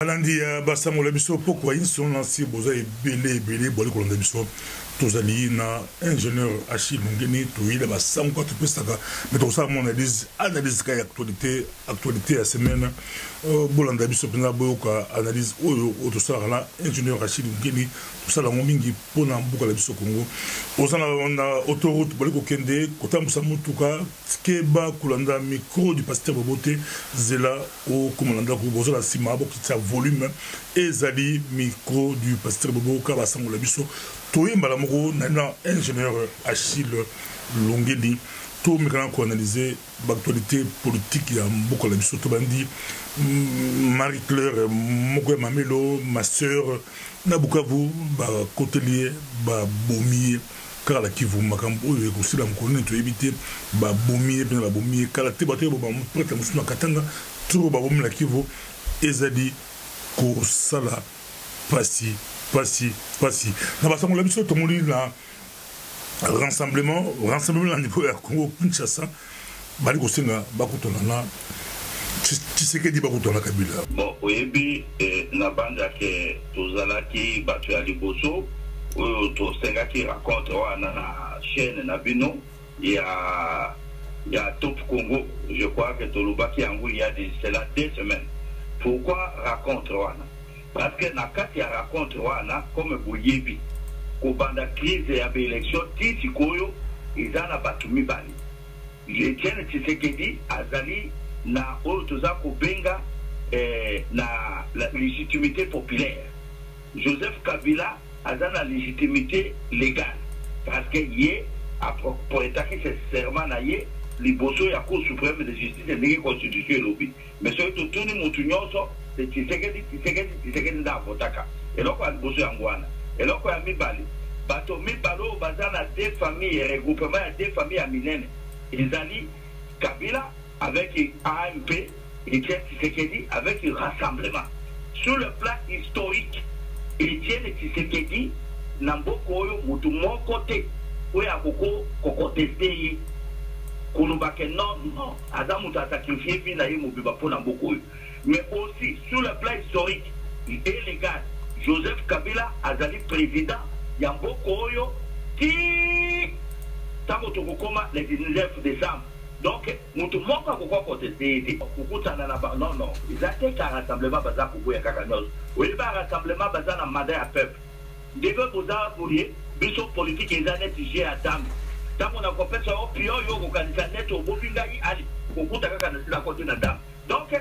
balandi ya basangola biso pourquoi ils sont lancés boza ebele boli kolanda biso tozali na ingénieur Achille Mungeni toyila basango kwa tupesaka mais to ça mon analyse ka actualité ya semaine bolanda biso pena boyoka analyse oyo otosala na ingénieur Achille Mungeni tosala mingi pona mbuka la biso Congo ozana na autoroute boli kokende kotambusa mutuka keba kolanda micro du pasteur Bobote zela o komanda ko bozala sima bokitsa volume ezali micro du pasteur Bobo ka basango la biso toyemba la moko na ingénieur Achille Mungeni to mekana ko analyser l'actualité politique ya mboka la biso to bandi Marie-Claire moko mamelo ma sœur na Bukavu ba Cotelier ba Bomier kala la Kivu makambo oyo ko sila mkonne to éviter ba Bomier bien ba Bomier kala te bato ba prêtre musuna katanga turo ba Bomier la Kivu ezali ko sala pasi na basango la biso tomoli na rassemblement na niveau ya Congo Kinshasa bali ko senga bakutona na Tshisekedi bakutona Kabila bon oyebi na banda ke tozalaki bato ya liboso oyo tosengaki raconte wana na chaîne na bino ya Top Congo je crois que tolobaki yango il y a cela 2 semaines. Pourquoi raconte wana? Parce que na kati ya raconte wana comme boyebi ko banda crise ya élection titi koyo izana batu mibali Etienne Tshisekedi azali na oyo toza ko benga na la légitimité populaire. Joseph Kabila azana la légitimité légale parce que yé pour étaquer ce serment na yé liboso ya Cour suprême de justice et de constitution lobby mais ce que tout le monde nyonso c'est Tshisekedi nda votaka eloko ya liboso ya ngwana eloko ya mibali bato mibalo bazana 2 familles regroupement ya 2 familles à minene ezali Kabila avec AMP et Tshisekedi avec le rassemblement sur le plan historique Etienne Tshisekedi na mboko oyo mutu moko te oyo akoko kokoteste kolobake non azamuta sacrifié vie na ye mobiba pona mboko oyo mais aussi sur le plan historique et légal Joseph Kabila azali président ya mboko oyo ti tango tokokoma le 19 décembre donc mutu moko akokwa contesté kokutana na non ezate ka rassemblement baza koboya kaka nyonso oyeba rassemblement baza na mandat ya peuple ndenge boza bolie biso politique eza neti je atam tango na kopesa o pio yo kokanisa neti obobingai ali kokuta kaka na sila kote na dam donc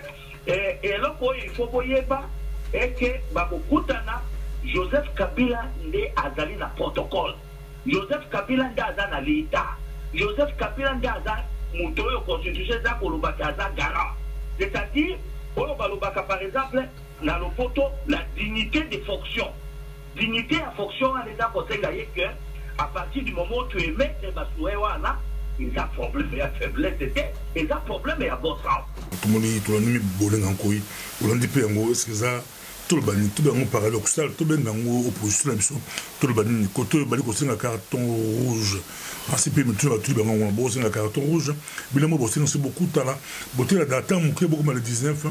eloko oyo il faut boyeba eke bakokutana Joseph Kabila nde azali na protocole Joseph Kabila nde aza na l'État Joseph Kabila nde aza muto oyo constitution za kolobaka aza garant c'est-à-dire oyo balobaka par exemple na lopoto la dignité des fonctions dignité à fonction à l'état kosenga ye que à partir du moment où tu es maître basoué wana il y a problème il y a faiblesse il y a problème il y a bon sens tout le monde tout le monde bolenga nkoi olandi pe yango est-ce que ça tout le bani tout le paradoxal tout le monde opposition biso tout le bani côté bali ko senga carton rouge ainsi pe tout le monde bo senga carton rouge bilemo bo senga c'est beaucoup talent boté la data mon que beaucoup mal le 19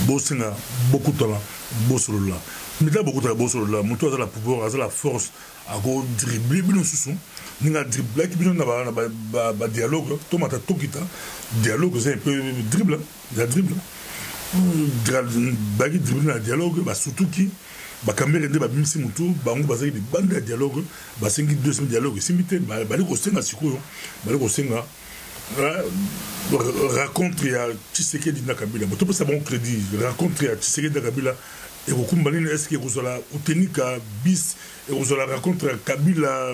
bo senga beaucoup talent bo solo là mais là beaucoup talent bo solo là mon toi la pouvoir la force à go dribbler bino susu ninga dribbler qui bino na ba dialogue to mata tokita dialogue c'est un peu dribble la dribble bagi dribble na dialogue ba surtout qui ba kamere nde ba bimisi mutu bango bazaki de bande de dialogue ba sengi 2 dialogue simité bali ko senga sikoyo bali ko senga raconte ya Tshisekedi na Kabila moto pesa bon crédit raconte ya Tshisekedi na Kabila et beaucoup de est-ce que vous allez obtenir bis et vous allez raconter Kabila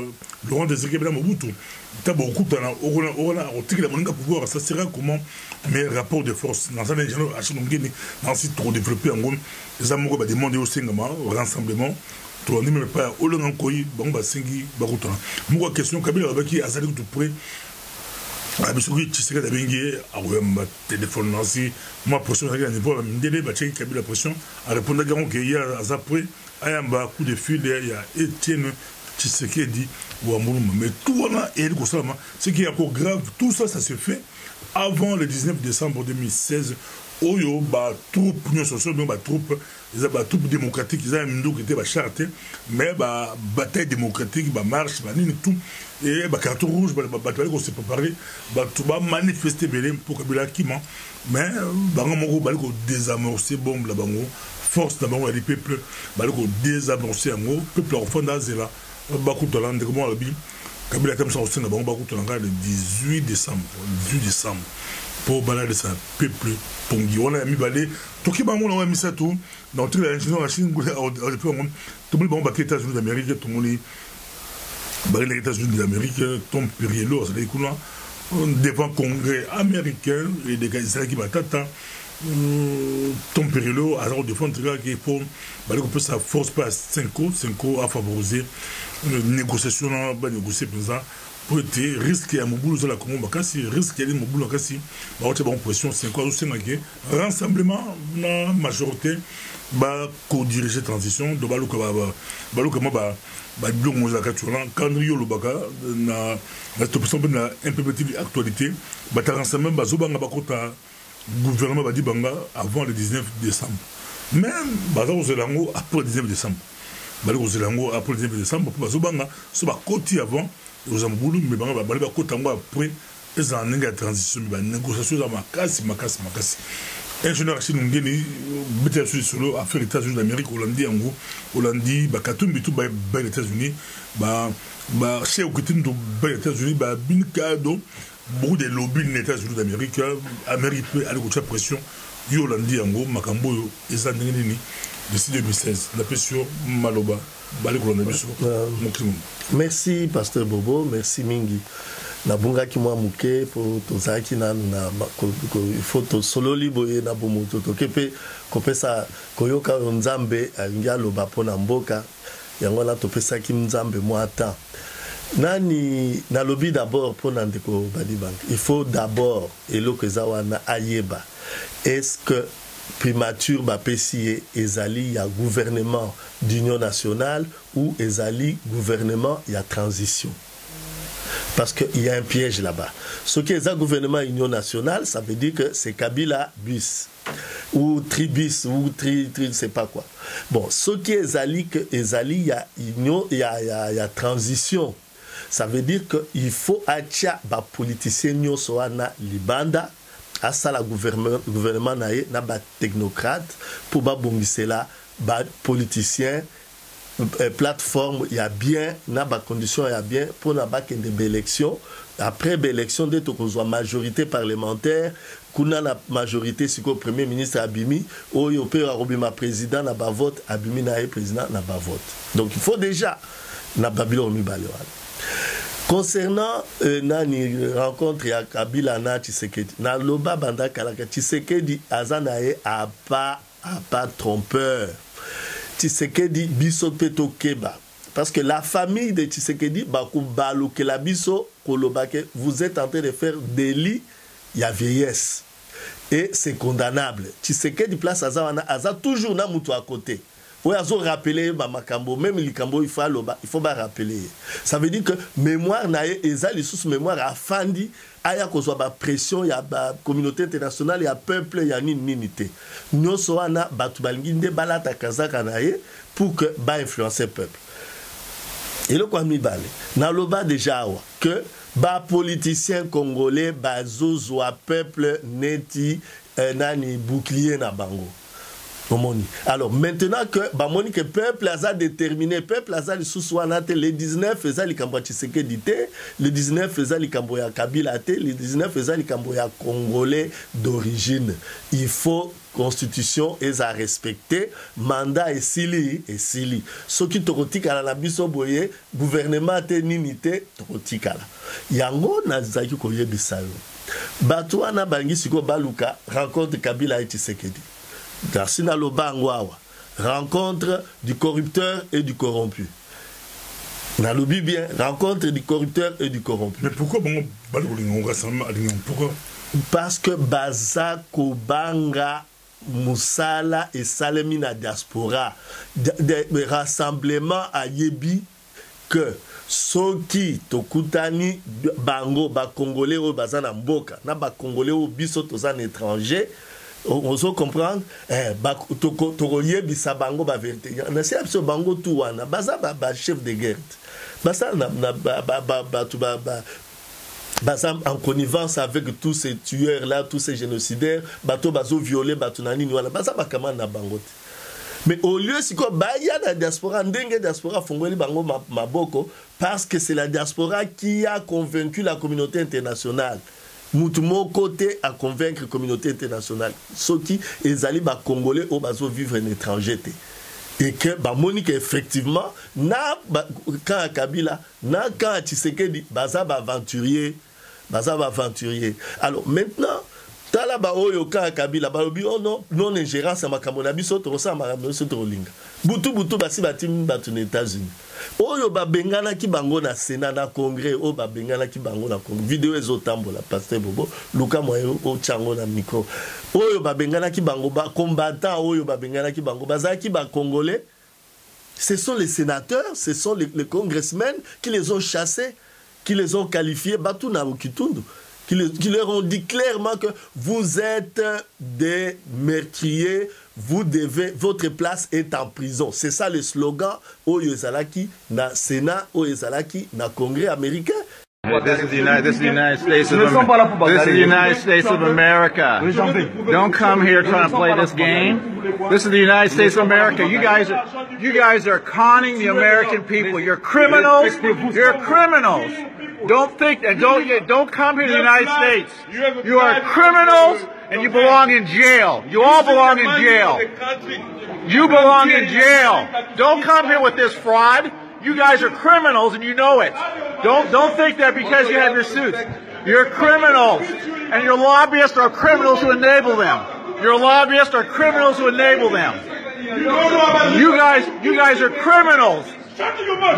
Laurent Désiré Kabila Mobutu t'as beaucoup on a la monnaie pouvoir ça sera comment mais rapport de force dans un ingénieur Achille Mungeni dans site trop développé en gros les amoureux va demander au Singama rassemblement toi ne même pas au long koi bon ba singi ba kutana moi question Kabila avec qui azali tout près abisouki Tshisekedi abengi akoyamba téléphone nansi moi pression à niveau la mindele ba tcheki Kabila pression à répondre à que hier après ayamba coup de fil il y a Etienne Tshisekedi ou Amourouma mais tout wana et ce qui est encore grave tout ça se fait avant le 19 décembre 2016 oyo ba troupe union sociale ba troupe démocratique ils ont une qui était ba charte mais ba bataille démocratique ba marche ba nini tout et ba carton rouge ba bataille qu'on s'est préparé ba tout ba manifester belé pour Kabila kima mais ba ngomoko ba ko désamorcer bombe la bango force d'abord les peuples ba ko désamorcer ngo peuple enfant zela ba ko to lande comment la bi Kabila tam sa aussi na bango ba ko to langa le 18 décembre pour balader sa peuple pongi on a mis balé tout qui bango on a mis ça tout dans toute l'ingénieur la Chine tout le monde ba États-Unis d'Amérique tout le monde ba les États-Unis d'Amérique Tom Perriello ça dit quoi devant Congrès américain et des gars qui battent Tom Perriello a défendre qu'il faut balé que sa force pas 5 ans à favoriser une négociation ba négocier pour ça pour être risqué à Mobulo la Congo Bakassi risque à Mobulo Bakassi ba haute bonne pression 5 ans rassemblement la majorité ba co-diriger transition de baluka ba bilo moza katulan kandrio lobaka na stopation na impérative actualité ba rassemblement ba zobanga bakota gouvernement ba di banga avant le 19 décembre même ba zelango après le 19 décembre ba zelango après le 19 décembre ba zobanga so ba koti avant aux Amboulou, mais banga ba kota ngo après les années de transition ba négociation za makasi ingénieur Chine ngeni bete sur affaire États-Unis d'Amérique Hollandi ba katumbi tout ba États-Unis ba chez okutinto ba États-Unis ba binkado beaucoup de lobbies des États-Unis d'Amérique Amérique aller contre pression Hollandi yango makambo yo eza ndengeni d'ici 2016 la pression maloba bale kolona biso merci pasteur Bobo merci mingi na bunga ki mwa muke po tozaki na il faut to solo liboye na bomoto to kepe kopesa koyoka nzambe alinga loba pona mboka yango na topesa ki nzambe mwa ata nani na lobby d'abord pona ndeko Balibank il faut d'abord eloko zawana ayeba est-ce que primature bapesi ezali ya gouvernement d'union nationale ou ezali gouvernement ya transition. Parce qu'il y a un piège là-bas. Ce qui est un gouvernement union nationale, ça veut dire que c'est Kabila bis ou tribus ou je ne sais pas quoi. Bon, ce qui est ezali, il y a union, il y a transition. Ça veut dire qu'il faut acha ba politicien nyo soana libanda à ça la gouvernement na ba technocrate pour ba bongisela ba politicien plateforme il y a bien na ba condition il y a bien pour na ba kende élection après l'élection de to kozwa majorité parlementaire kuna la majorité siko premier ministre abimi oyo pe robima président na ba vote abimi na président na ba vote donc il faut déjà na Babylone mi balewala. Concernant nani rencontre ya Kabila na Tshisekedi na loba banda kalaka Tshisekedi azanae a pas trompeur. Tshisekedi biso peto keba parce que la famille de Tshisekedi baku baluke la biso kolobake vous êtes en train de faire délit ya vieillesse et c'est condamnable. Tshisekedi place aza toujours na mutu à côté. Oui, ils ont rappelé Makambo, même les Kambo, il faut pas rappeler. Ça veut dire que mémoire nae ezali sous mémoire a fandi aya ko ba pression ya ba communauté internationale ya peuple ya ninité. Nous soana batu balinginde balata kazaka nae pour que ba influencer peuple. Et le quoi mi balé. Na loba déjà que ba politicien congolais ba zozwa peuple neti nani bouclier na bango. Alors maintenant que bamoni que peuple a déterminé peuple a le 19 faisait les Kambo Tshisekedi le 19 faisait les Kambo ya Kabila le 19 faisait les Kambo ya congolais d'origine. Il faut constitution est à respecter mandat et sili ce qui tokotika la biso boye gouvernement te ninité tokotika la yango na zaki koyebisa yo bato wana bangi siko baluka rencontre Kabila et Tshisekedi. Darsina Lobangwawa, rencontre du corrupteur et du corrompu. Nalobi bien, rencontre du corrupteur et du corrompu. Mais pourquoi pourquoi? Parce que Baza Kobanga Moussala et Salemina diaspora, des rassemblements à Yebi que Soki Tokutani Bango ba Congolais au Bazana Mboka, na ba Congolais au biso tozan étranger. On se comprendre toroye bisa bango ba vérité na c'est absolu bango tout wana baza ba chef de guerre basa na baza en connivence avec tous ces tueurs là, tous ces génocidaires bato bazo violer bato na nini wana baza bakama na bango. Mais au lieu si quoi baya na diaspora ndenge diaspora fongoli bango maboko parce que c'est la diaspora qui a convaincu la communauté internationale. Mon côté à convaincre la communauté internationale. Ce qui est allé ba Congolais au bazo vivre en étranger. Et que ba Monique effectivement na quand Kabila na quand Tshisekedi baza ba aventurier. Alors maintenant tala ba oyo ka Kabila ba lobi oh non ingérence à makambo na biso to sa makambo so to linga. Butu basi batim batu na États-Unis. Oyo ba bengana ki bango na Sénat na Congrès o ba bengana ki bango na Congrès. Vidéo ezotambola pasteur Bobo Luka moyo o chango na micro. Oyo ba bengana ki bango ba combattant oyo ba bengana ki bango bazaki ba Congolais. Ce sont les sénateurs, ce sont les congressmen qui les ont chassés, qui les ont qualifiés batu na Kitundu. Qui leur ont dit clairement que vous êtes des meurtriers, vous devez, votre place est en prison. C'est ça le slogan au Yozalaki, na Sénat, au Yozalaki, na Congrès américain. This is the United States of America. Don't come here trying to play this game. This is the United States of America. You guys are conning the American people. You're criminals. You're criminals. Don't think and don't come here to the United States. You are criminals and you belong in jail. You all belong in jail. You belong in jail. Don't come here with this fraud. You guys are criminals and you know it. Don't think that because you have your suits. You're criminals. And your lobbyists are criminals who enable them. Your lobbyists are criminals who enable them. You guys are criminals.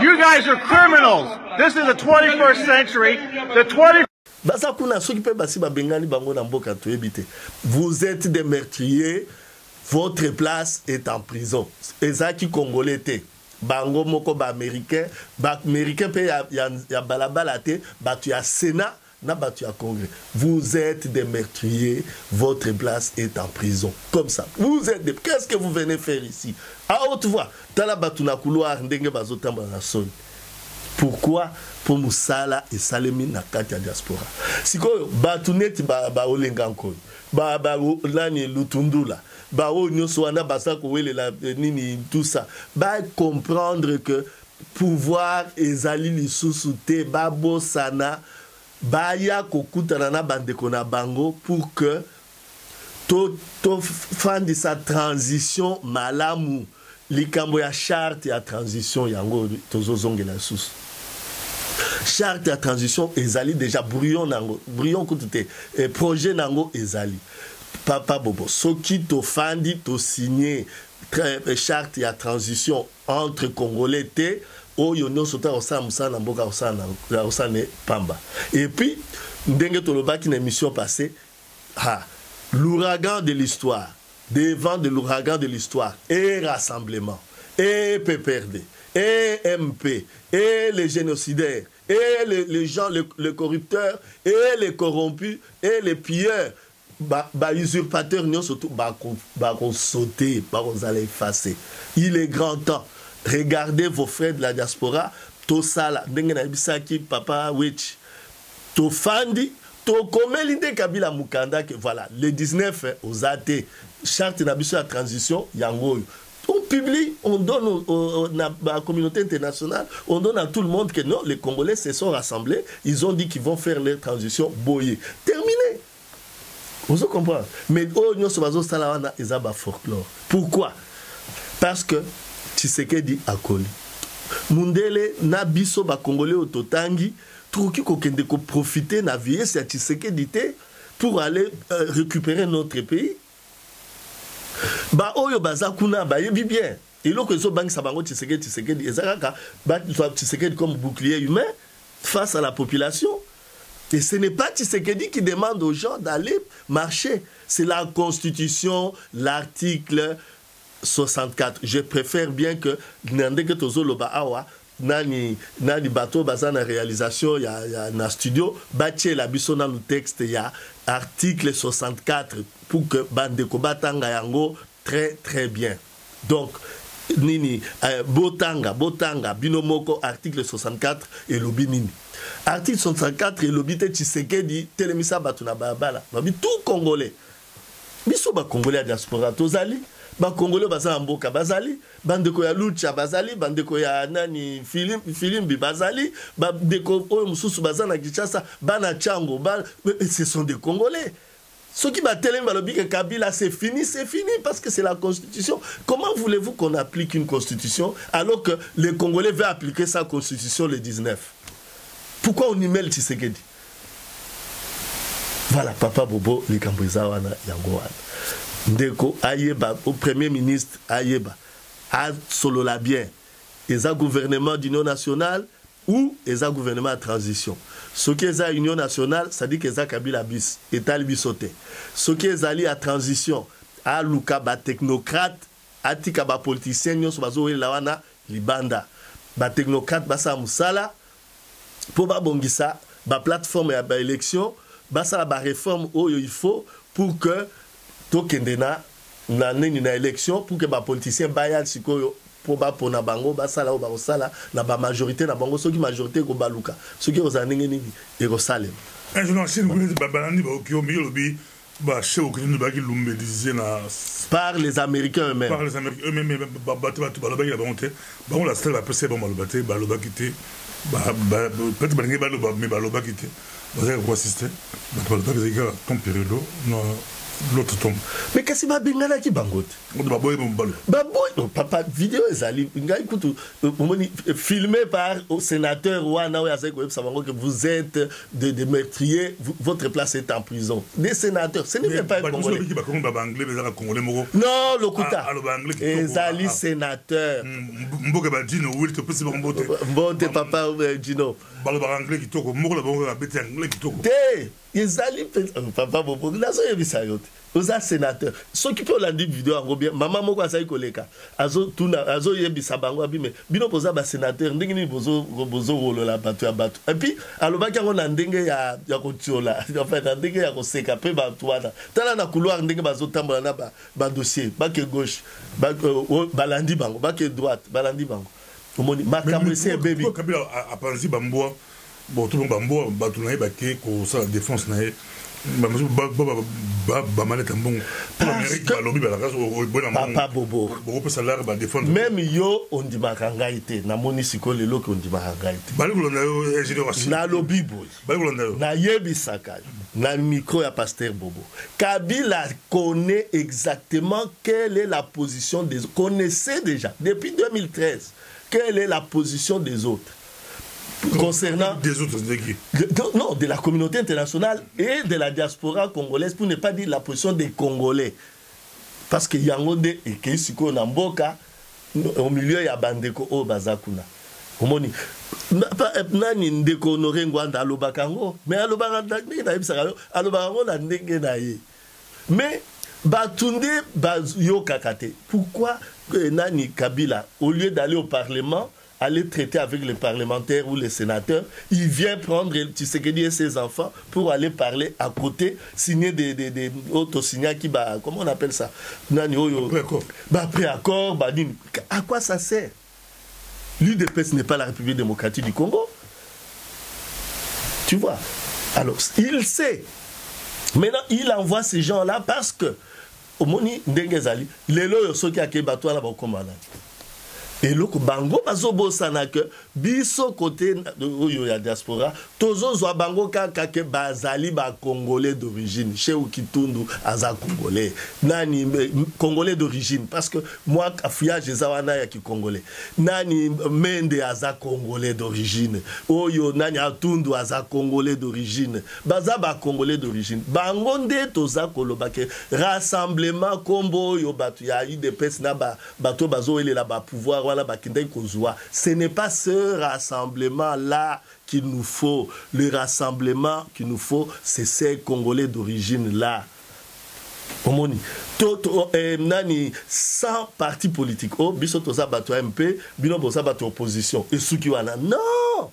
You guys are criminals. This is the 21st century. The 20th. Vous êtes des meurtriers. Votre place est en prison. Et ça qui congolais était. Bango moko ba américain pe ya balabala te, ba tu as Sénat, na ba tu as Congrès. Vous êtes des meurtriers, votre place est en prison. Comme ça. Vous êtes des... Qu'est-ce que vous venez faire ici? À haute voix, tala batu na couloir ndenge bazotamba na son. Pourquoi? Pour Moussala et Salemi na kati ya diaspora. Sikoyo batu neti ba olenga nkoi. Ba lani Lutundula. Ba o nyoso wana basako wele la nini tout ça. Ba comprendre que pouvoir ezali lisusu te babo sana ba ya kokutana na bandeko na bango pour que to fandi sa transition malamu likambo ya charte ya transition yango tozozongela susu. Charte ya transition ezali déjà brouillon kutute projet nango ezali. Papa Bobo, soki to fandi to signé charte ya transition entre Congolais te oyo nyonso ta osala musala na mboka osana pamba. Et puis ndenge tolobaki na émission passée, l'ouragan de l'histoire, devant de l'ouragan de l'histoire et rassemblement et PPRD et MP et les génocidaires et les gens les corrupteurs et les corrompus et les pilleurs usurpateurs surtout sauter, effacer. Il est grand temps. Regardez vos frères de la diaspora. To sala, papa witch. To fandi, to komelinde Kabila Mukanda que voilà, le 19 aux AT, charte d'habitude à transition, yango. On publie, on donne à la communauté internationale, on donne à tout le monde que non, les Congolais se sont rassemblés, ils ont dit qu'ils vont faire leur transition boyée. Terminé. Vous comprenez? Mais nous sommes salawana ezaba folklore. Pourquoi? Parce que Tshisekedi akoli. Mundele na biso ba Congolais ototangi, truki kokende ko profiter na vieillesse ya Tshisekedi te pour aller récupérer notre pays. Ba oyo bazakuna ba yebi bien. Et loko so bangi sabango Tshisekedi ezaka ba Tshisekedi comme bouclier humain face à la population. Et ce n'est pas Tshisekedi qui demande aux gens d'aller marcher. C'est la Constitution, l'article 64. Je préfère bien que Nandeke Tozo Loba Awa, nani bateau baza na réalisation ya na studio batie la biso na le texte ya article 64 pour que bandeko batanga yango très très bien. Donc nini botanga binomoko article 64 et lobi nini article 64 et lobi te Tshisekedi telemisa batu na babala babi tout congolais biso ba congolais ya diaspora tozali ba congolais baza mboka bazali bandeko ya lucha bazali bandeko ya nani filimbi bazali bandeko oyo mususu baza na Kinshasa bana chango ce sont des congolais. Ceux qui battent le Kabila, c'est fini parce que c'est la Constitution. Comment voulez-vous qu'on applique une Constitution alors que les Congolais veulent appliquer sa Constitution le 19? Pourquoi on y met le Tshisekedi? Voilà, Papa Bobo, Likamboza wana yango wana. Ndeko ayeba, au Premier ministre ayeba, a solo la bien. Et un gouvernement d'union nationale ou et un gouvernement de transition. Ce qui est à l'Union nationale, ça dit que c'est Kabila bis, État bisoté. Ce qui est allé à transition, à Luka, ba technocrate, à Tika, ba politicien, nous sommes lawana, libanda. Ba technocrate, ba sa musala, pour ba bongisa, ba plateforme et ba élection, ba sa ba réforme où il faut pour que tokendena na élection, pour que ba politicien bayal sikoyo pour na bango basala ou sala na ba majorité na bango ceux qui majorité ko baluka ceux qui ozanenge ni et Rosalem un journaliste ba balandi ba okio mi lobi ba chef ko ni ba ki lumbe disait na par les Américains eux-mêmes ba bato ba lobaki la bonté ba on la stelle ba pese ba malobate ba lobaki te ba peut-être ba ngi ba lobaki te ba za ko assister ba lobaki za ton période non l'autre tombe. Mais qu'est-ce que tu as dit bangote? Baboy, papa, vidéo est filmé par le sénateur Ouana que vous êtes des meurtriers, votre place est en prison. Des sénateurs, ce n'est pas un Congolais. Non, le Kouta. Ezali sénateur. Mbote papa Gino. Ezali papa Bobo, oza sénateur. Ceux qui peuvent l'andi vidéo en bien, maman moko asayi koleka. Azo yebisa bango abime. Bino poza ba sénateur ndenge ni bozo rolo la batu ya batu. Et puis aloba kango na ndenge ya kotiola. En fait ndenge ya koseka pe batu wana. Tala na couloir ndenge bazo tambola na ba dossier, ba ke gauche, balandi bango, ba ke droite, balandi bango. Omoni makambo c'est baby. Kabila a pensi bamboa. Bon tout le monde bamboa batu na yebake ko sa défense na ye. Papa Bobo. Même yo on dit makangaite na moni siko lelo on dit makangaite. Na lobby boy. Na yebi sakaj. Na micro ya pasteur Bobo. Kabila connaît exactement quelle est la position des autres. Connaissait déjà depuis 2013 quelle est la position des autres. Concernant des autres non, de la communauté internationale et de la diaspora congolaise, pour ne pas dire la position des Congolais. Parce que Yangonde et Keisiko Namboka, au milieu, il y a Bandeko O Bazakuna. Omoni. Nani ndeko honoré Ngwanda alobakango, mais alobakango na ndenge na ye. Mais Batunde Bayo Kakate. Pourquoi Nani Kabila, au lieu d'aller au Parlement, aller traiter avec les parlementaires ou les sénateurs, il vient prendre Tshisekedi et ses enfants pour aller parler à côté, signer des auto-signats qui, comment on appelle ça? Préaccord. À quoi ça sert? L'UDPS n'est pas la République démocratique du Congo. Tu vois? Alors, il sait. Maintenant, il envoie ces gens-là parce que, au Moni Ndengezali, les loyaux sont qui a kebato à la commandant. Et le bango bazobo sanake biso côté de la diaspora tozo zwa bango kaka ke bazali ba congolais d'origine chez Kitundu aza congolais nani congolais d'origine parce que moi afia jezawana ya ki congolais nani mende aza congolais d'origine oyo nani atundu aza congolais d'origine baza ba congolais d'origine bango nde toza koloba ke rassemblement kombo yo batu ya UDPS na bato bazo elela ba pouvoir. Ce n'est pas ce rassemblement-là qu'il nous faut. Le rassemblement qu'il nous faut, c'est ces Congolais d'origine-là. Omoni. Nani, 100 partis politiques. Oh, biso toza bato MP, bino boza bato opposition. Et ceux qui wana. Non!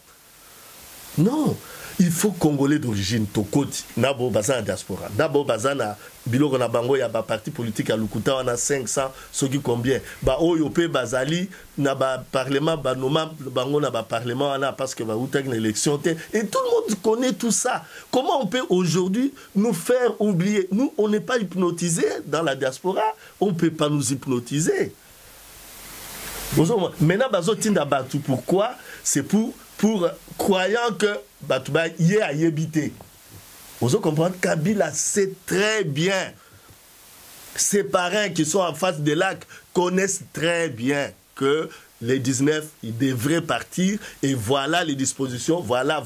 Non! Il faut Congolais d'origine, Tokoti, Nabo Bazan diaspora. Nabo Bazana, Biloko na bango ya ba parti politique à Lukuta, on a 500, ce qui combien? Ba Oyope Bazali, na ba parlement, ba noma, bango na ba parlement, on a parce que ba outak une élection. Et tout le monde connaît tout ça. Comment on peut aujourd'hui nous faire oublier? Nous, on n'est pas hypnotisés dans la diaspora, on ne peut pas nous hypnotiser. Maintenant, Bazotinda Batu, pourquoi? C'est pour croyant que Batouba y a habité. Vous comprenez? Kabila sait très bien. Ses parrains qui sont en face des lacs connaissent très bien que les 19, ils devraient partir et voilà les dispositions, voilà.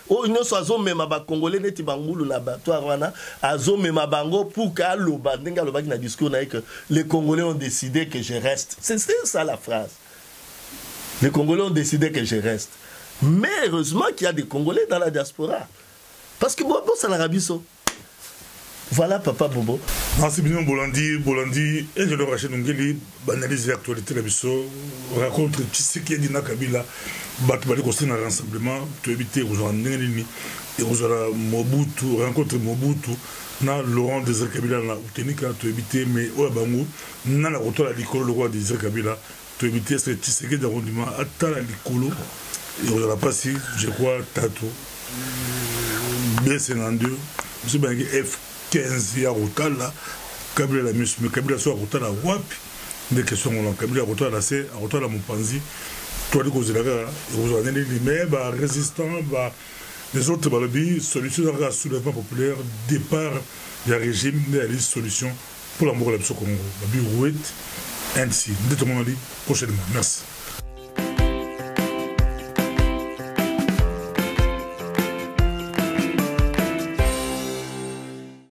Oh, nous sommes même à Congolais, nous sommes à Bango pour que les Congolais ont décidé que je reste. C'est ça la phrase. Les Congolais ont décidé que je reste. Mais heureusement qu'il y a des Congolais dans la diaspora. Parce que bon, c'est l'Arabie Saoudite. Voilà, papa Bobo. Merci bien, Bolandi. Et je le rachète, analyse l'actualité de l'Abisso, raconte ce qui est dit dans Kabila, Batbali Kosté dans rassemblement, tu éviter aux gens et aux Mobutu, rencontre Mobutu, na Laurent Désiré Kabila, na Utenika, tu éviter, mais au Bango, na la retour à l'école, le roi Désiré Kabila, tu éviter ce qui est d'arrondissement, à la l'école. Et on a passé, je crois, Tato, B52, M. Bangui F15, ya Rotala, Kabila la Mus, mais Kabila soit Rotala Wapi, des questions, on a Kabila Rotala, c'est Rotala Mopanzi, toi, les causes de la gare, et vous en avez les mêmes, résistants, les autres, solution de soulèvement populaire, départ du régime, des solutions pour l'amour de la Congo. Babi Rouet, ainsi, prochainement. Merci.